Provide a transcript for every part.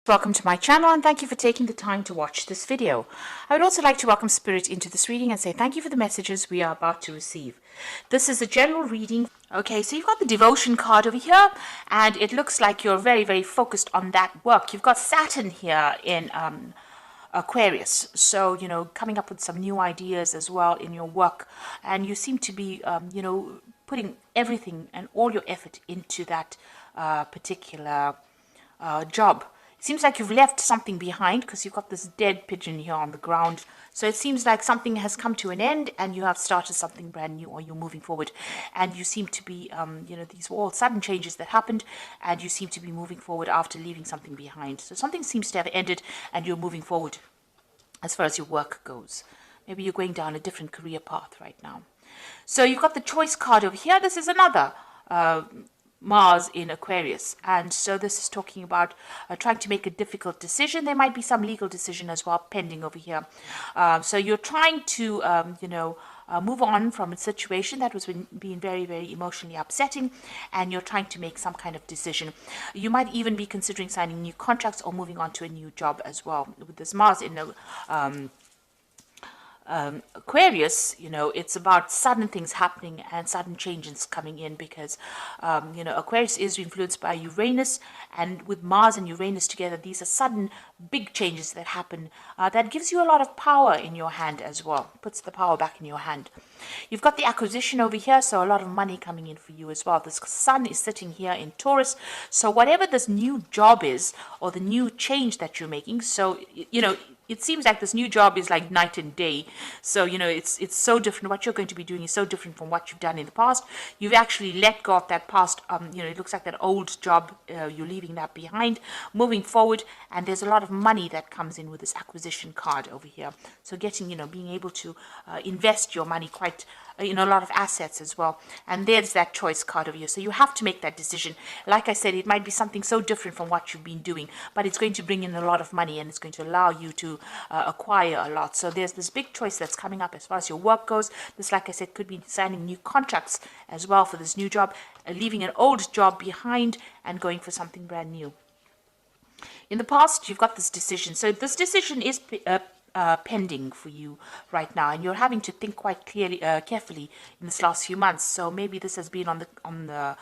Welcome to my channel and thank you for taking the time to watch this video. I would also like to welcome Spirit into this reading and say thank you for the messages we are about to receive. This is a general reading. Okay, so you've got the devotion card over here and it looks like you're very, very focused on that work. You've got Saturn here in Aquarius, so coming up with some new ideas as well in your work, and you seem to be putting everything and all your effort into that particular job. It seems like you've left something behind because you've got this dead pigeon here on the ground. So it seems like something has come to an end and you have started something brand new, or you're moving forward. And you seem to be, these were all sudden changes that happened and you seem to be moving forward after leaving something behind. So something seems to have ended and you're moving forward as far as your work goes. Maybe you're going down a different career path right now. So you've got the choice card over here. This is another Mars in Aquarius, and so this is talking about trying to make a difficult decision. There might be some legal decision as well pending over here. So you're trying to move on from a situation that was being very, very emotionally upsetting, and you're trying to make some kind of decision. You might even be considering signing new contracts or moving on to a new job as well. With this Mars in Aquarius, it's about sudden things happening and sudden changes coming in because, Aquarius is influenced by Uranus, and with Mars and Uranus together, these are sudden big changes that happen that gives you a lot of power in your hand as well, puts the power back in your hand. You've got the acquisition over here, so a lot of money coming in for you as well. The sun is sitting here in Taurus, so whatever this new job is or the new change that you're making, so, it seems like this new job is like night and day. So, it's so different. What you're going to be doing is so different from what you've done in the past. You've actually let go of that past, it looks like that old job, you're leaving that behind, moving forward, and there's a lot of money that comes in with this acquisition card over here. So getting, being able to invest your money quite, a lot of assets as well. And there's that choice card over here. So you have to make that decision. Like I said, it might be something so different from what you've been doing, but it's going to bring in a lot of money and it's going to allow you to acquire a lot. So there's this big choice that's coming up as far as your work goes. This, like I said, could be signing new contracts as well for this new job, leaving an old job behind and going for something brand new. In the past, you've got this decision. So this decision is pending for you right now, and you're having to think quite carefully in this last few months. So maybe this has been on the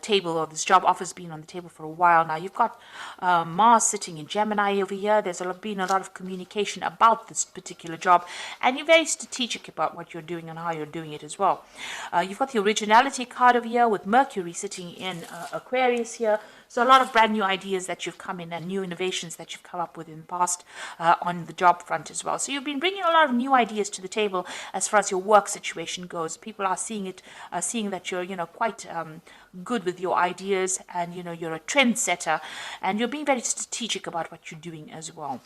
table, or this job offer's been on the table for a while now. You've got Mars sitting in Gemini over here. There's been a lot of communication about this particular job, and you're very strategic about what you're doing and how you're doing it as well. You've got the originality card over here with Mercury sitting in Aquarius here. So a lot of brand new ideas that you've come in and new innovations that you've come up with in the past on the job front as well. So you've been bringing a lot of new ideas to the table as far as your work situation goes. People are seeing it, seeing that you're, quite good with your ideas, and, you're a trendsetter, and you're being very strategic about what you're doing as well.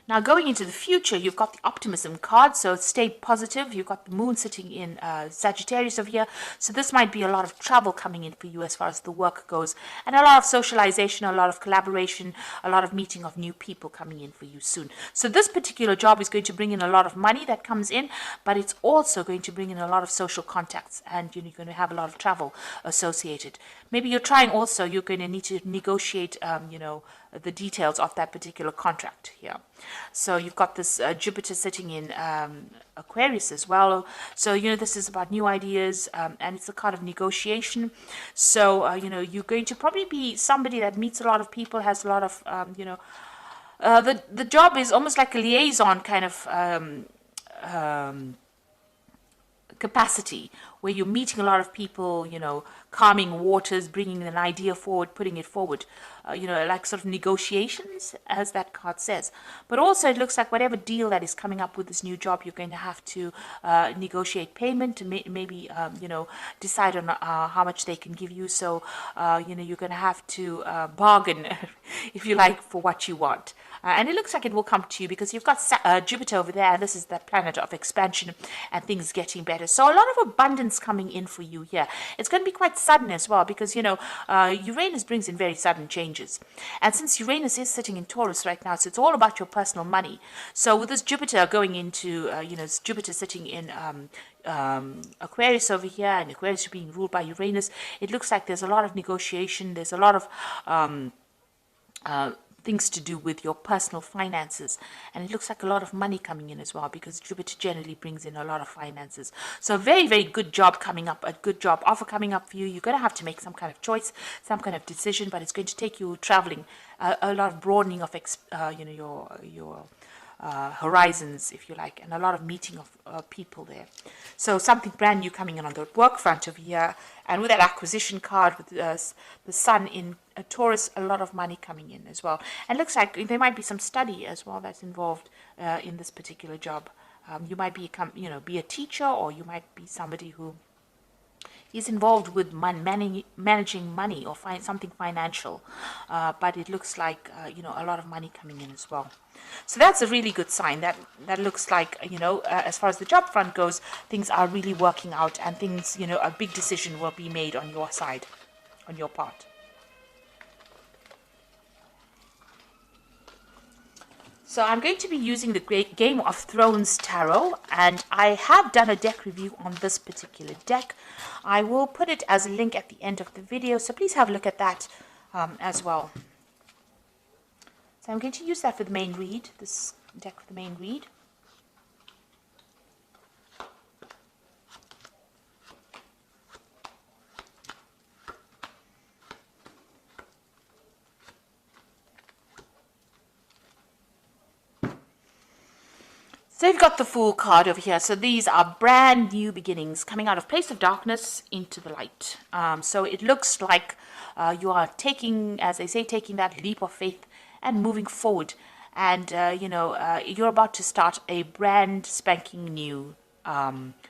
Now, going into the future, you've got the optimism card, so stay positive. You've got the moon sitting in Sagittarius over here, so this might be a lot of travel coming in for you as far as the work goes, and a lot of socialization, a lot of collaboration, a lot of meeting of new people coming in for you soon. So this particular job is going to bring in a lot of money that comes in, but it's also going to bring in a lot of social contacts, and you're going to have a lot of travel associated. Maybe you're going to need to negotiate, the details of that particular contract here. So you've got this Jupiter sitting in Aquarius as well. So, this is about new ideas, and it's a kind of negotiation. So, you're going to probably be somebody that meets a lot of people, has a lot of, the job is almost like a liaison kind of capacity, where you're meeting a lot of people, calming waters, bringing an idea forward, putting it forward, like sort of negotiations, as that card says. But also it looks like whatever deal that is coming up with this new job, you're going to have to negotiate payment, maybe, decide on how much they can give you. So, you're going to have to bargain, if you like, for what you want. And it looks like it will come to you because you've got Jupiter over there, and this is the planet of expansion and things getting better. So a lot of abundance coming in for you here. It's going to be quite sudden as well because, Uranus brings in very sudden changes. And since Uranus is sitting in Taurus right now, so it's all about your personal money. So with this Jupiter going into, Jupiter sitting in Aquarius over here, and Aquarius being ruled by Uranus, it looks like there's a lot of negotiation. There's a lot of things to do with your personal finances, and it looks like a lot of money coming in as well, because Jupiter generally brings in a lot of finances. So very, very good job coming up, a good job offer coming up for you. You're going to have to make some kind of choice, some kind of decision, but it's going to take you traveling, a lot of broadening of your horizons, if you like, and a lot of meeting of people there. So something brand new coming in on the work front over here. And with that acquisition card with the sun in Taurus, a lot of money coming in as well. And looks like there might be some study as well that's involved in this particular job. You might be a teacher, or you might be somebody who is involved with managing money or something financial, but it looks like a lot of money coming in as well. So that's a really good sign. That looks like as far as the job front goes, things are really working out, and things a big decision will be made on your side, on your part. So I'm going to be using the Great Game of Thrones Tarot, and I have done a deck review on this particular deck. I will put it as a link at the end of the video, so please have a look at that as well. So I'm going to use that for the main read, this deck for the main read. So you've got the Fool card over here. So these are brand new beginnings coming out of place of darkness into the light. So it looks like you are taking, as they say, taking that leap of faith and moving forward. And, you're about to start a brand spanking new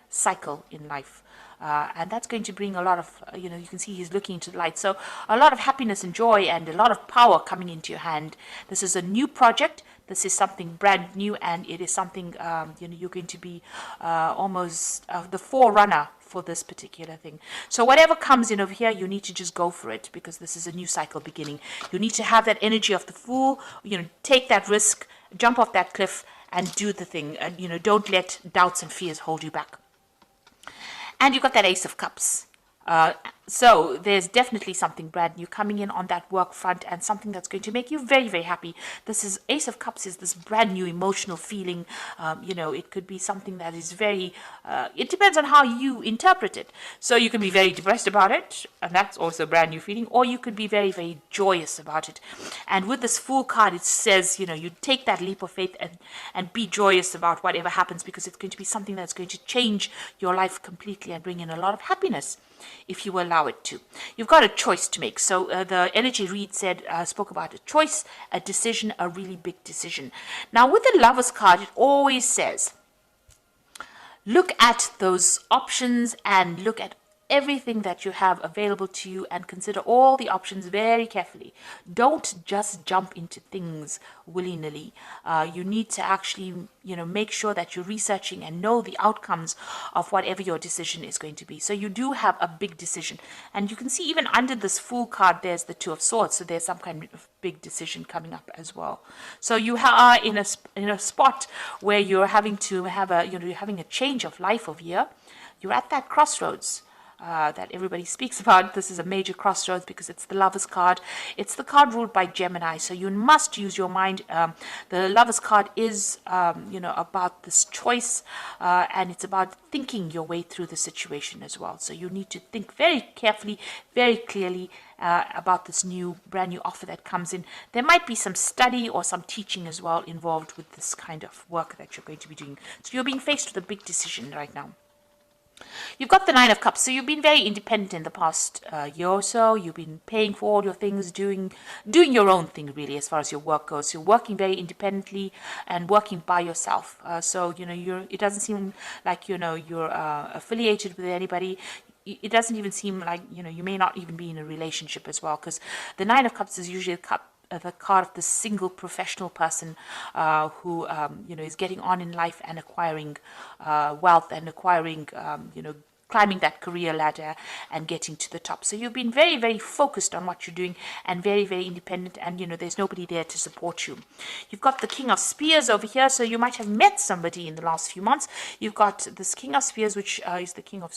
cycle in life. And that's going to bring a lot of, you can see he's looking into the light. So a lot of happiness and joy and a lot of power coming into your hand. This is a new project. This is something brand new, and it is something, you're going to be almost the forerunner for this particular thing. So whatever comes in over here, you need to just go for it, because this is a new cycle beginning. You need to have that energy of the Fool, take that risk, jump off that cliff and do the thing. And, don't let doubts and fears hold you back. And you've got that Ace of Cups. So there's definitely something brand new coming in on that work front, and something that's going to make you very, very happy. This is Ace of Cups is this brand new emotional feeling. It could be something that is very, it depends on how you interpret it. So you can be very depressed about it, and that's also a brand new feeling, or you could be very, very joyous about it. And with this Fool card, it says, you take that leap of faith and be joyous about whatever happens, because it's going to be something that's going to change your life completely and bring in a lot of happiness, if you allow it to. You've got a choice to make. So the energy read spoke about a choice, a decision, a really big decision. Now with the Lover's card, it always says, look at those options and look at everything that you have available to you, and consider all the options very carefully. Don't just jump into things willy-nilly. You need to actually, make sure that you're researching and know the outcomes of whatever your decision is going to be. So you do have a big decision, and you can see even under this Fool card, there's the Two of Swords. So there's some kind of big decision coming up as well. So you are in a spot where you're having to have you're having a change of life over here. You're at that crossroads that everybody speaks about. This is a major crossroads because it's the Lover's card. It's the card ruled by Gemini, so you must use your mind. The Lover's card is, about this choice, and it's about thinking your way through the situation as well. So you need to think very carefully, very clearly about this brand new offer that comes in. There might be some study or some teaching as well involved with this kind of work that you're going to be doing. So you're being faced with a big decision right now. You've got the Nine of Cups, so you've been very independent in the past year or so. You've been paying for all your things, doing your own thing really as far as your work goes. You're working very independently and working by yourself. So it doesn't seem like you're affiliated with anybody. It doesn't even seem like you may not even be in a relationship as well, because the Nine of Cups is usually the card of the single professional person who is getting on in life and acquiring wealth and acquiring climbing that career ladder and getting to the top. So you've been very, very focused on what you're doing and very, very independent, and there's nobody there to support you. You've got the King of Spears over here, so you might have met somebody in the last few months. You've got this King of Spears, which is the King of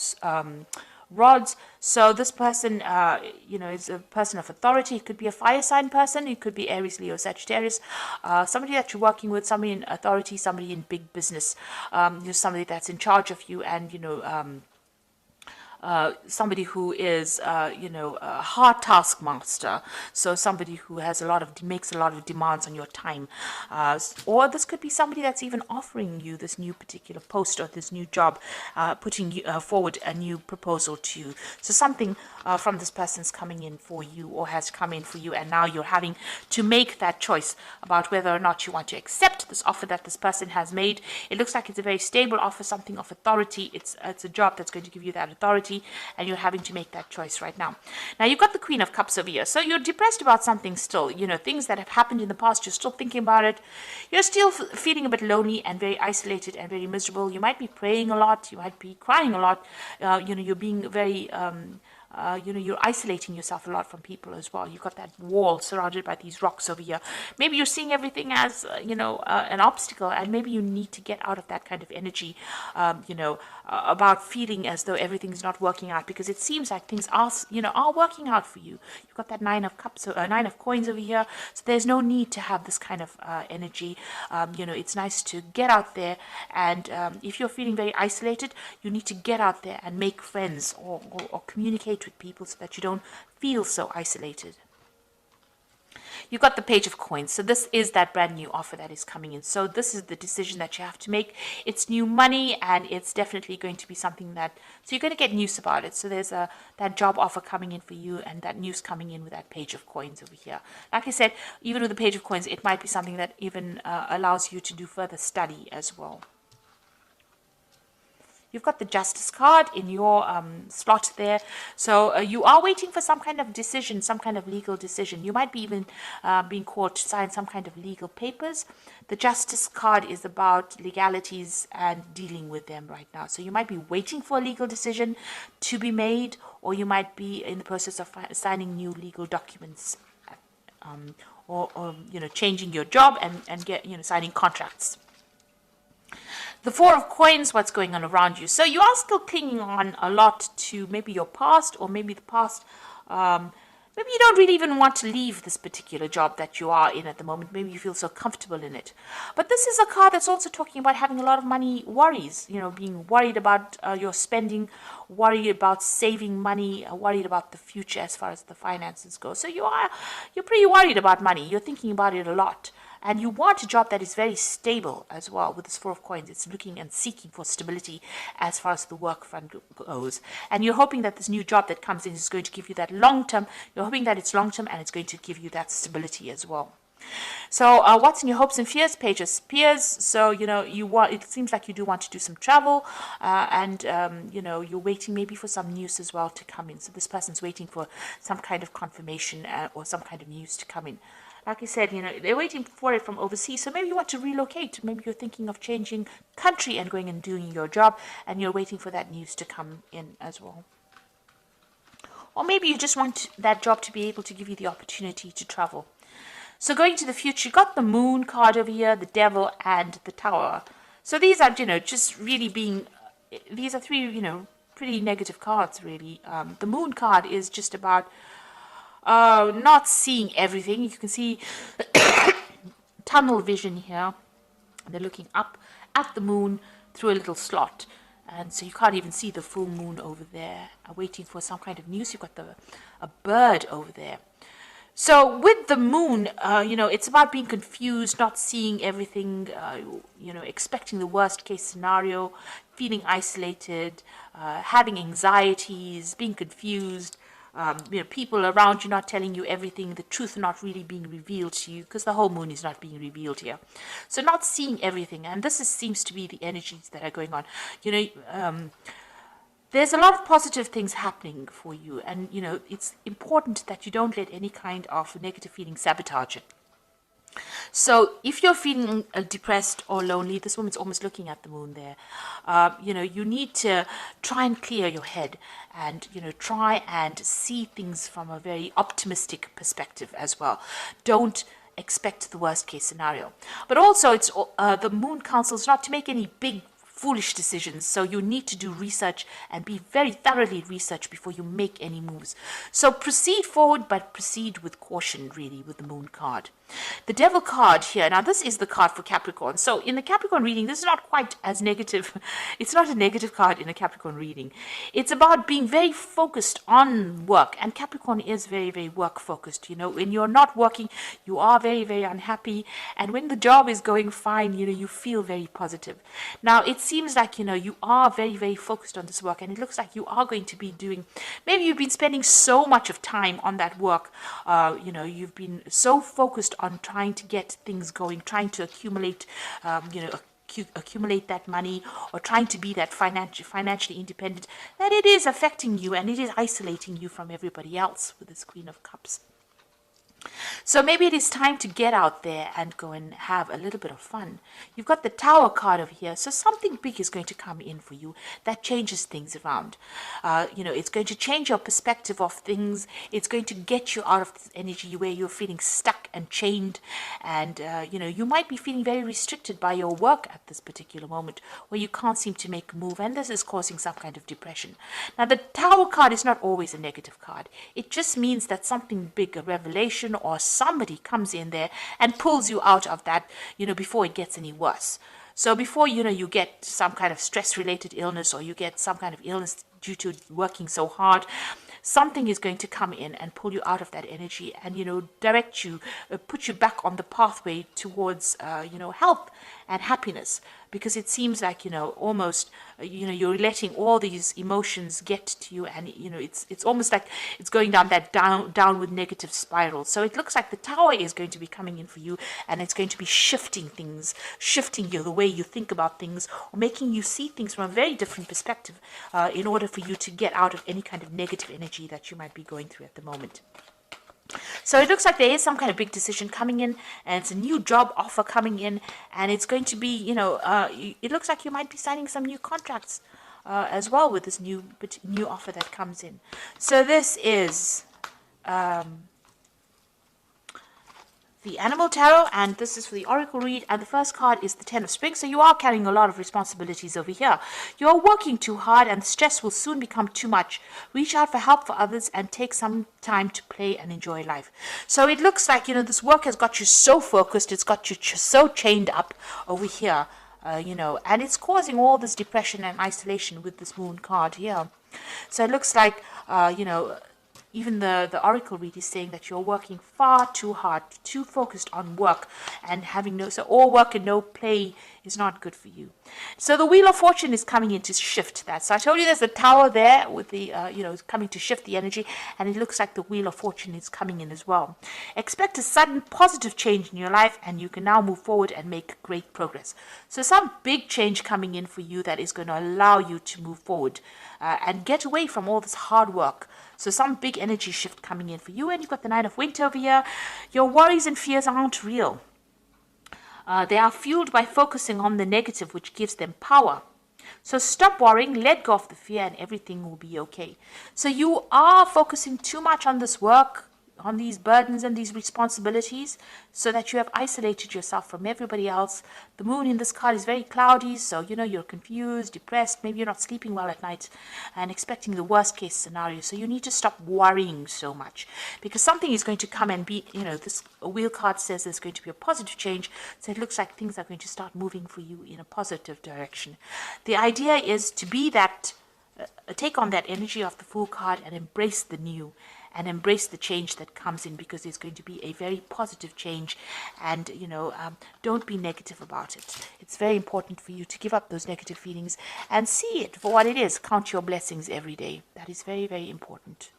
rods. So this person, is a person of authority. It could be a fire sign person. It could be Aries, Leo, Sagittarius. Somebody that you're working with, somebody in authority, somebody in big business. Somebody that's in charge of you, and somebody who is, a hard taskmaster. So somebody who has makes a lot of demands on your time. Or this could be somebody that's even offering you this new particular post or this new job, putting forward a new proposal to you. So something from this person's coming in for you, or has come in for you, and now you're having to make that choice about whether or not you want to accept this offer that this person has made. It looks like it's a very stable offer, something of authority. It's a job that's going to give you that authority, and you're having to make that choice right now. Now, you've got the Queen of Cups over here. So you're depressed about something still, things that have happened in the past. You're still thinking about it. You're still feeling a bit lonely and very isolated and very miserable. You might be praying a lot. You might be crying a lot. You're being very... you're isolating yourself a lot from people as well. You've got that wall surrounded by these rocks over here. Maybe you're seeing everything as, an obstacle, and maybe you need to get out of that kind of energy, about feeling as though everything's not working out, because it seems like things are working out for you. You've got that Nine of Cups, Nine of Coins over here. So there's no need to have this kind of energy. It's nice to get out there, and if you're feeling very isolated, you need to get out there and make friends, or communicate with people so that you don't feel so isolated. You've got the Page of Coins. So this is that brand new offer that is coming in. So this is the decision that you have to make. It's new money, and it's definitely going to be something so you're going to get news about it. So there's that job offer coming in for you, and that news coming in with that Page of Coins over here. Like I said, even with the Page of Coins, it might be something that even allows you to do further study as well. You've got the Justice card in your slot there. So you are waiting for some kind of decision, some kind of legal decision. You might be even being called to sign some kind of legal papers. The Justice card is about legalities and dealing with them right now. So you might be waiting for a legal decision to be made, or you might be in the process of signing new legal documents, or changing your job and get signing contracts. The Four of Coins, what's going on around you. So you are still clinging on a lot to maybe your past, or maybe the past. Maybe you don't really even want to leave this particular job that you are in at the moment. Maybe you feel so comfortable in it. But this is a card that's also talking about having a lot of money worries. Being worried about your spending, worried about saving money, worried about the future as far as the finances go. So you're pretty worried about money. You're thinking about it a lot. And you want a job that is very stable as well. With this Four of Coins, it's looking and seeking for stability as far as the work front goes. And you're hoping that this new job that comes in is going to give you that long-term. You're hoping that it's long-term, and it's going to give you that stability as well. So what's in your hopes and fears, Page of Spears? So, it seems like you do want to do some travel, and, you're waiting maybe for some news as well to come in. So this person's waiting for some kind of confirmation or some kind of news to come in. Like I said, they're waiting for it from overseas. So maybe you want to relocate. Maybe you're thinking of changing country and going and doing your job, and you're waiting for that news to come in as well. Or maybe you just want that job to be able to give you the opportunity to travel. So going to the future, you got the Moon card over here, the Devil, and the Tower. So these are, just really these are three, pretty negative cards, really. The Moon card is just about not seeing everything. You can see tunnel vision here. They're looking up at the moon through a little slot, and so you can't even see the full moon over there. Waiting for some kind of news. You've got a bird over there. So with the moon, it's about being confused, not seeing everything, expecting the worst case scenario, feeling isolated, having anxieties, being confused. People around you not telling you everything, the truth not really being revealed to you, because the whole moon is not being revealed here. So not seeing everything, and this seems to be the energies that are going on. There's a lot of positive things happening for you, and it's important that you don't let any kind of negative feeling sabotage it. So if you're feeling depressed or lonely, this woman's almost looking at the moon there. You need to try and clear your head, and try and see things from a very optimistic perspective as well. Don't expect the worst case scenario. But also, it's the moon counsels not to make any big foolish decisions. So you need to do research and be very thoroughly researched before you make any moves. So proceed forward, but proceed with caution, really, with the Moon card. The Devil card here. Now, this is the card for Capricorn. So in the Capricorn reading, this is not quite as negative. It's not a negative card in a Capricorn reading. It's about being very focused on work. And Capricorn is very, very work focused. You know, when you're not working, you are very, very unhappy. And when the job is going fine, you know, you feel very positive. Now, it seems like, you know, you are very, very focused on this work. And it looks like you are going to be doing, maybe you've been spending so much of time on that work. You know, you've been so focused on trying to get things going, trying to accumulate, accumulate that money, or trying to be that financially independent, that it is affecting you and it is isolating you from everybody else with this Queen of Cups. So maybe it is time to get out there and go and have a little bit of fun. You've got the Tower card over here, so something big is going to come in for you that changes things around. You know, it's going to change your perspective of things. It's going to get you out of this energy where you're feeling stuck and chained, and you know, you might be feeling very restricted by your work at this particular moment, where you can't seem to make a move, and this is causing some kind of depression. Now, the Tower card is not always a negative card. It just means that something big, a revelation, or somebody comes in there and pulls you out of that, you know, before it gets any worse. So before, you know, you get some kind of stress-related illness, or you get some kind of illness due to working so hard, something is going to come in and pull you out of that energy and, you know, direct you, put you back on the pathway towards, you know, health and happiness. Because it seems like, you know, almost, you know, you're letting all these emotions get to you, and, you know, it's almost like it's going down that downward negative spiral. So it looks like the Tower is going to be coming in for you, and it's going to be shifting things, shifting you, the way you think about things, or making you see things from a very different perspective, in order for you to get out of any kind of negative energy that you might be going through at the moment. So it looks like there is some kind of big decision coming in, and it's a new job offer coming in, and it's going to be, you know, it looks like you might be signing some new contracts as well with this new offer that comes in. So this is the Animal Tarot, and this is for the Oracle read, and the first card is the Ten of Spring. So you are carrying a lot of responsibilities over here. You're working too hard, and stress will soon become too much. Reach out for help for others and take some time to play and enjoy life. So it looks like, you know, this work has got you so focused, it's got you so chained up over here, you know, and it's causing all this depression and isolation with this Moon card here. So it looks like, you know, even the Oracle read is saying that you're working far too hard, too focused on work, and having so all work and no play is not good for you. So the Wheel of Fortune is coming in to shift that. So I told you there's a Tower there with the, you know, coming to shift the energy, and it looks like the Wheel of Fortune is coming in as well. Expect a sudden positive change in your life, and you can now move forward and make great progress. So some big change coming in for you that is going to allow you to move forward and get away from all this hard work. So some big energy shift coming in for you. And you've got the Nine of Winter over here. Your worries and fears aren't real. They are fueled by focusing on the negative, which gives them power. So stop worrying, let go of the fear, and everything will be okay. So you are focusing too much on this work, on these burdens and these responsibilities, so that you have isolated yourself from everybody else. The moon in this card is very cloudy, so, you know, you're confused, depressed, maybe you're not sleeping well at night and expecting the worst case scenario. So you need to stop worrying so much, because something is going to come and be, you know, this wheel card says there's going to be a positive change. So it looks like things are going to start moving for you in a positive direction. The idea is to be that, take on that energy of the Fool card and embrace the new, and embrace the change that comes in, because it's going to be a very positive change. And, you know, don't be negative about it. It's very important for you to give up those negative feelings and see it for what it is. Count your blessings every day. That is very, very important.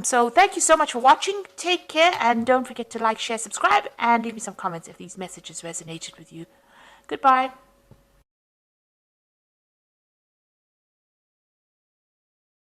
So thank you so much for watching. Take care, and don't forget to like, share, subscribe, and leave me some comments if these messages resonated with you. Goodbye.